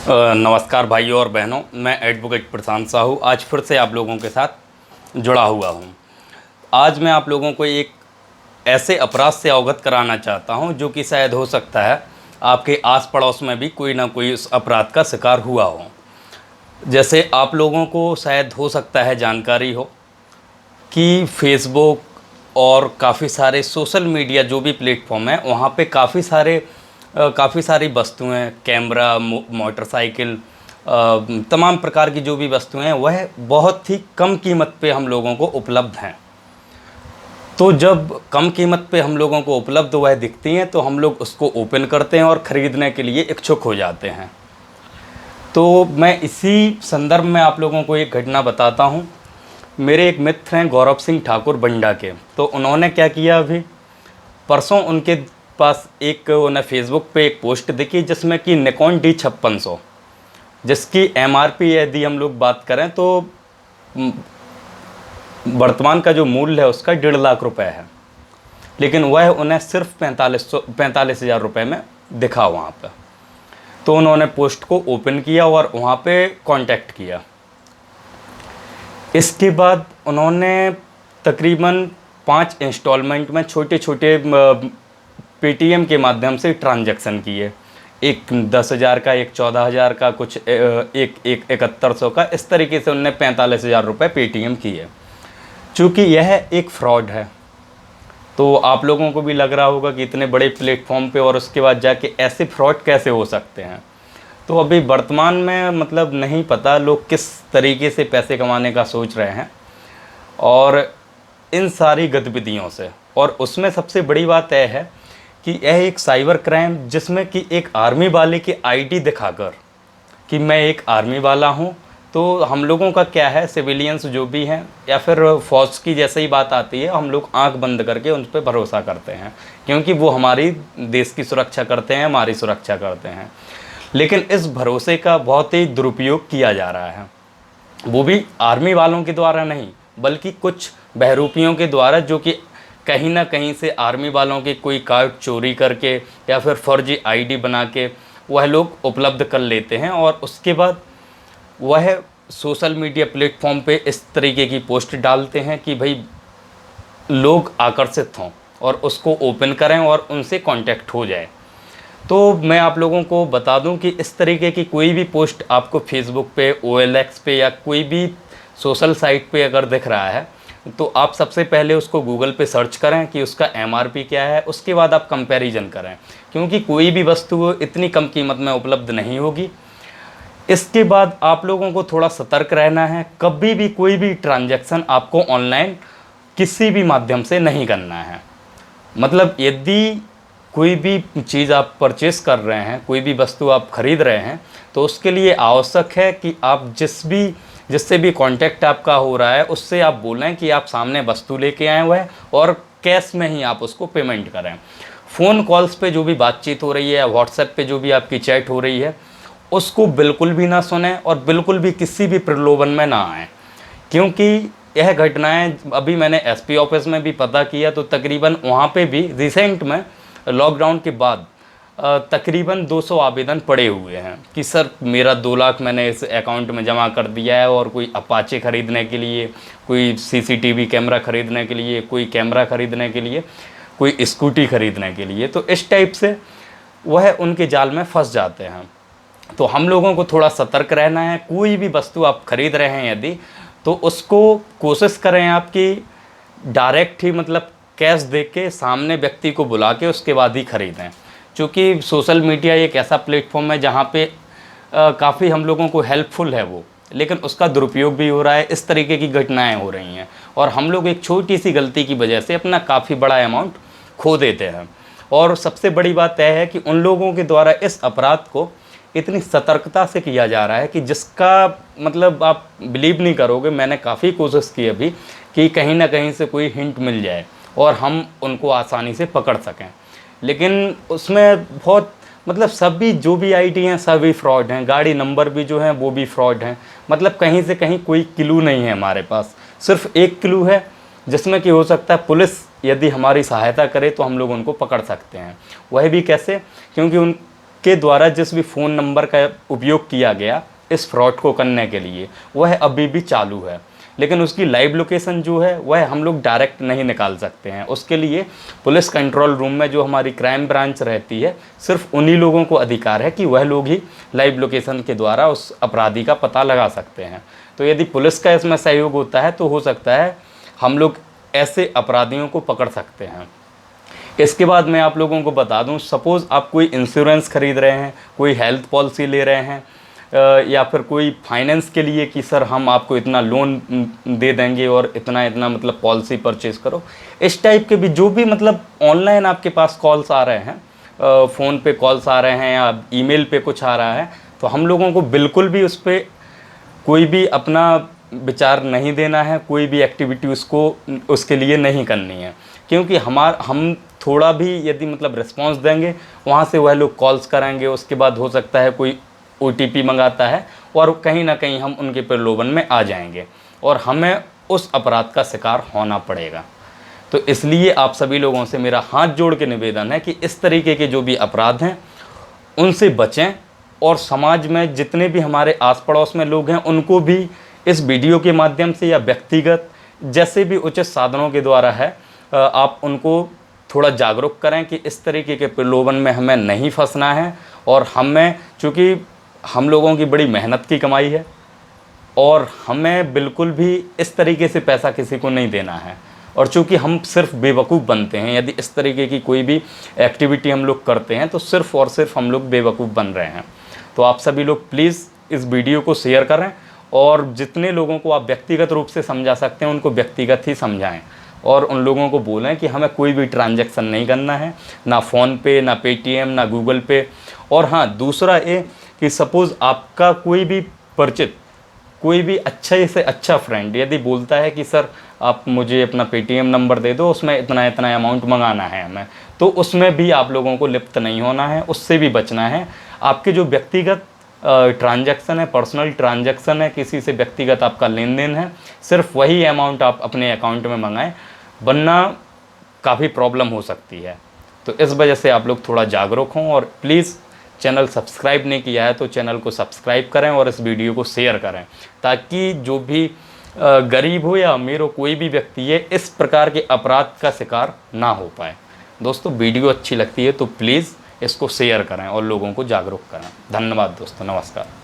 नमस्कार भाइयों और बहनों, मैं एडवोकेट प्रशांत साहू आज फिर से आप लोगों के साथ जुड़ा हुआ हूं। आज मैं आप लोगों को एक ऐसे अपराध से अवगत कराना चाहता हूं जो कि शायद हो सकता है आपके आस पड़ोस में भी कोई ना कोई उस अपराध का शिकार हुआ हो। जैसे आप लोगों को शायद हो सकता है जानकारी हो कि फेसबुक और काफ़ी सारे सोशल मीडिया जो भी प्लेटफॉर्म है वहाँ पे काफ़ी सारी वस्तुएं, कैमरा, मोटरसाइकिल, तमाम प्रकार की जो भी वस्तुएं हैं वह बहुत ही कम कीमत पे हम लोगों को उपलब्ध हैं। तो जब कम कीमत पे हम लोगों को उपलब्ध वह दिखती हैं तो हम लोग उसको ओपन करते हैं और ख़रीदने के लिए इच्छुक हो जाते हैं। तो मैं इसी संदर्भ में आप लोगों को एक घटना बताता हूँ। मेरे एक मित्र हैं गौरव सिंह ठाकुर बंडा के, तो उन्होंने क्या किया, अभी परसों उनके पास उन्हें फेसबुक पे एक पोस्ट दिखी जिसमें कि निकॉन D5600, जिसकी MRP यदि हम लोग बात करें तो वर्तमान का जो मूल्य है उसका 1.5 लाख रुपए है, लेकिन वह उन्हें सिर्फ 45,000 रुपये में दिखा वहाँ पर। तो उन्होंने पोस्ट को ओपन किया और वहाँ पे कांटेक्ट किया। इसके बाद उन्होंने तकरीबन 5 इंस्टॉलमेंट में छोटे छोटे पेटीएम के माध्यम से ट्रांजैक्शन किए। एक 10,000 का, एक 14,000 का, कुछ एक 7100 का, इस तरीके से उन्होंने 45,000 रुपये पेटीएम किए। चूँकि यह एक फ्रॉड है तो आप लोगों को भी लग रहा होगा कि इतने बड़े प्लेटफॉर्म पे और उसके बाद जाके ऐसे फ्रॉड कैसे हो सकते हैं। तो अभी वर्तमान में मतलब नहीं पता लोग किस तरीके से पैसे कमाने का सोच रहे हैं और इन सारी गतिविधियों से। और उसमें सबसे बड़ी बात यह है कि यह एक साइबर क्राइम जिसमें कि एक आर्मी वाले की आईडी दिखाकर कि मैं एक आर्मी वाला हूं, तो हम लोगों का क्या है, सिविलियंस जो भी हैं या फिर फौज की जैसे ही बात आती है हम लोग आंख बंद करके उन पर भरोसा करते हैं, क्योंकि वो हमारी देश की सुरक्षा करते हैं, हमारी सुरक्षा करते हैं। लेकिन इस भरोसे का बहुत ही दुरुपयोग किया जा रहा है, वो भी आर्मी वालों के द्वारा नहीं बल्कि कुछ बहरूपियों के द्वारा, जो कि कहीं ना कहीं से आर्मी वालों के कोई कार्ड चोरी करके या फिर फर्जी आईडी बना के वह लोग उपलब्ध कर लेते हैं और उसके बाद वह सोशल मीडिया प्लेटफॉर्म पे इस तरीके की पोस्ट डालते हैं कि भाई लोग आकर्षित हों और उसको ओपन करें और उनसे कांटेक्ट हो जाए। तो मैं आप लोगों को बता दूं कि इस तरीके की कोई भी पोस्ट आपको फेसबुक पे, OLX पे या कोई भी सोशल साइट पे अगर दिख रहा है तो आप सबसे पहले उसको गूगल पे सर्च करें कि उसका MRP क्या है, उसके बाद आप कंपैरिजन करें, क्योंकि कोई भी वस्तु इतनी कम कीमत में उपलब्ध नहीं होगी। इसके बाद आप लोगों को थोड़ा सतर्क रहना है, कभी भी कोई भी ट्रांजैक्शन आपको ऑनलाइन किसी भी माध्यम से नहीं करना है। मतलब यदि कोई भी चीज़ आप परचेस कर रहे हैं, कोई भी वस्तु आप खरीद रहे हैं, तो उसके लिए आवश्यक है कि आप जिससे भी कांटेक्ट आपका हो रहा है उससे आप बोलें कि आप सामने वस्तु लेके आए हुए हैं और कैश में ही आप उसको पेमेंट करें। फ़ोन कॉल्स पे जो भी बातचीत हो रही है या व्हाट्सएप पे जो भी आपकी चैट हो रही है उसको बिल्कुल भी ना सुनें और बिल्कुल भी किसी भी प्रलोभन में ना आएँ, क्योंकि यह घटनाएँ अभी मैंने SP ऑफिस में भी पता किया तो तकरीबन वहाँ पे भी रिसेंट में लॉकडाउन के बाद तकरीबन 200 आवेदन पड़े हुए हैं कि सर मेरा 2 लाख मैंने इस अकाउंट में जमा कर दिया है, और कोई अपाचे ख़रीदने के लिए, कोई CCTV कैमरा ख़रीदने के लिए, कोई कैमरा ख़रीदने के लिए, कोई स्कूटी ख़रीदने के लिए। तो इस टाइप से वह उनके जाल में फंस जाते हैं। तो हम लोगों को थोड़ा सतर्क रहना है। कोई भी वस्तु आप ख़रीद रहे हैं यदि, तो उसको कोशिश करें आपकी डायरेक्ट ही मतलब कैश दे के सामने व्यक्ति को बुला के उसके बाद ही ख़रीदें, क्योंकि सोशल मीडिया एक ऐसा प्लेटफॉर्म है जहाँ पे काफ़ी हम लोगों को हेल्पफुल है वो, लेकिन उसका दुरुपयोग भी हो रहा है। इस तरीके की घटनाएं हो रही हैं और हम लोग एक छोटी सी गलती की वजह से अपना काफ़ी बड़ा अमाउंट खो देते हैं। और सबसे बड़ी बात यह है कि उन लोगों के द्वारा इस अपराध को इतनी सतर्कता से किया जा रहा है कि जिसका मतलब आप बिलीव नहीं करोगे। मैंने काफ़ी कोशिश की अभी कि कहीं ना कहीं से कोई हिंट मिल जाए और हम उनको आसानी से पकड़ सकें, लेकिन उसमें बहुत मतलब सभी जो भी आईडी हैं सभी फ्रॉड हैं। गाड़ी नंबर भी जो हैं वो भी फ्रॉड हैं। मतलब कहीं से कहीं कोई क्लू नहीं है हमारे पास, सिर्फ एक क्लू है जिसमें कि हो सकता है पुलिस यदि हमारी सहायता करे तो हम लोग उनको पकड़ सकते हैं। वह भी कैसे, क्योंकि के द्वारा जिस भी फ़ोन नंबर का उपयोग किया गया इस फ्रॉड को करने के लिए, वह अभी भी चालू है। लेकिन उसकी लाइव लोकेशन जो है वह हम लोग डायरेक्ट नहीं निकाल सकते हैं। उसके लिए पुलिस कंट्रोल रूम में जो हमारी क्राइम ब्रांच रहती है, सिर्फ उन्हीं लोगों को अधिकार है कि वह लोग ही लाइव लोकेशन के द्वारा उस अपराधी का पता लगा सकते हैं। तो यदि पुलिस का इसमें सहयोग होता है तो हो सकता है हम लोग ऐसे अपराधियों को पकड़ सकते हैं। इसके बाद मैं आप लोगों को बता दूं, सपोज़ आप कोई इंश्योरेंस खरीद रहे हैं, कोई हेल्थ पॉलिसी ले रहे हैं, या फिर कोई फाइनेंस के लिए कि सर हम आपको इतना लोन दे देंगे और इतना इतना मतलब पॉलिसी परचेज करो, इस टाइप के भी जो भी मतलब ऑनलाइन आपके पास कॉल्स आ रहे हैं, फ़ोन पे कॉल्स आ रहे हैं या ईमेल पे कुछ आ रहा है, तो हम लोगों को बिल्कुल भी उस पर कोई भी अपना विचार नहीं देना है, कोई भी एक्टिविटी उसके लिए नहीं करनी है। क्योंकि हम थोड़ा भी यदि मतलब रिस्पॉन्स देंगे, वहाँ से वह लोग कॉल्स करेंगे, उसके बाद हो सकता है कोई OTP मंगाता है और कहीं ना कहीं हम उनके प्रलोभन में आ जाएंगे और हमें उस अपराध का शिकार होना पड़ेगा। तो इसलिए आप सभी लोगों से मेरा हाथ जोड़ के निवेदन है कि इस तरीके के जो भी अपराध हैं उनसे बचें, और समाज में जितने भी हमारे आस पड़ोस में लोग हैं उनको भी इस वीडियो के माध्यम से या व्यक्तिगत जैसे भी उचित साधनों के द्वारा है, आप उनको थोड़ा जागरूक करें कि इस तरीके के प्रलोभन में हमें नहीं फंसना है। और हमें, चूँकि हम लोगों की बड़ी मेहनत की कमाई है और हमें बिल्कुल भी इस तरीके से पैसा किसी को नहीं देना है, और चूँकि हम सिर्फ बेवकूफ़ बनते हैं यदि इस तरीके की कोई भी एक्टिविटी हम लोग करते हैं, तो सिर्फ़ और सिर्फ हम लोग बेवकूफ़ बन रहे हैं। तो आप सभी लोग प्लीज़ इस वीडियो को शेयर करें और जितने लोगों को आप व्यक्तिगत रूप से समझा सकते हैं उनको व्यक्तिगत ही समझाएं, और उन लोगों को बोलें कि हमें कोई भी ट्रांजैक्शन नहीं करना है, ना फ़ोन पे, ना पेटीएम, ना गूगल पे। और हाँ, दूसरा ये कि सपोज़ आपका कोई भी परिचित, कोई भी अच्छे से अच्छा फ्रेंड यदि बोलता है कि सर आप मुझे अपना पेटीएम नंबर दे दो, उसमें इतना इतना अमाउंट मंगाना है हमें, तो उसमें भी आप लोगों को लिप्त नहीं होना है, उससे भी बचना है। आपके जो व्यक्तिगत ट्रांजैक्शन है, पर्सनल ट्रांजैक्शन है, किसी से व्यक्तिगत आपका लेन देन है, सिर्फ वही अमाउंट आप अपने अकाउंट में मंगाएं, वरना काफ़ी प्रॉब्लम हो सकती है। तो इस वजह से आप लोग थोड़ा जागरूक हों, और प्लीज़ चैनल सब्सक्राइब नहीं किया है तो चैनल को सब्सक्राइब करें और इस वीडियो को शेयर करें, ताकि जो भी गरीब हो या अमीर हो, कोई भी व्यक्ति है इस प्रकार के अपराध का शिकार ना हो पाए। दोस्तों, वीडियो अच्छी लगती है तो प्लीज़ इसको शेयर करें और लोगों को जागरूक करें। धन्यवाद दोस्तों, नमस्कार।